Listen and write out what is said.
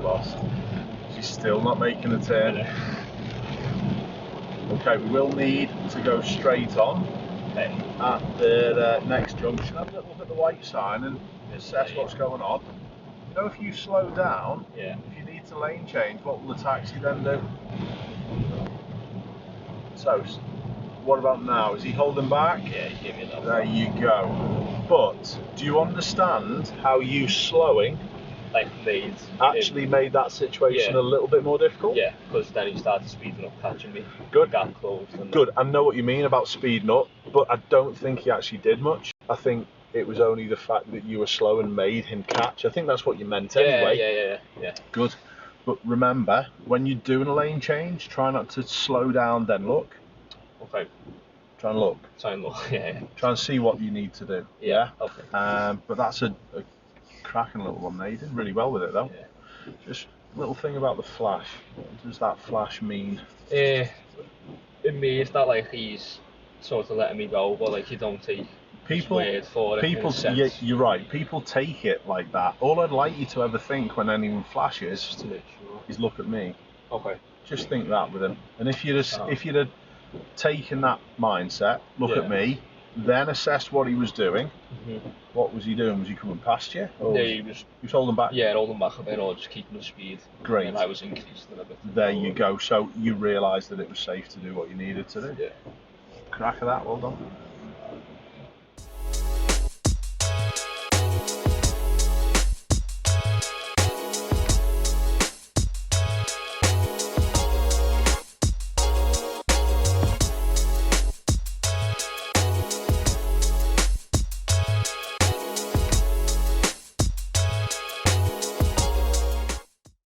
lost. He's still not making a turn. Okay, we will need to go straight on at the next junction. Have a little look at the white sign and assess what's going on. You know, if you slow down, if you need to lane change, what will the taxi then do? So, what about now? Is he holding back? Yeah, he gave me that. There you go. But do you understand how you slowing actually made that situation a little bit more difficult? Yeah, because then he started speeding up, catching me. Good. Got closed. And Good. I know what you mean about speeding up, but I don't think he actually did much. I think it was only the fact that you were slow and made him catch. I think that's what you meant anyway. Yeah. Good. But remember, when you're doing a lane change, try not to slow down, then look. Okay. Try and look. Yeah. Try and see what you need to do. Yeah. Okay. But that's a cracking little one there. You did really well with it though. Yeah. Just a little thing about the flash. What does that flash mean? It means that like he's sort of letting me go, but like you don't take his word for it. Yeah, you're right. People take it like that. All I'd like you to ever think when anyone flashes Just to make sure. is look at me. Okay. Just think that with him. And if you'd have taken that mindset, look at me, then assess what he was doing. What was he doing? Was he coming past you? He was holding back. Yeah, holding back a bit, or just keeping the speed. Great. And I was increasing it a bit. There you go. So you realised that it was safe to do what you needed to do. Yeah. Crack of that. Well done.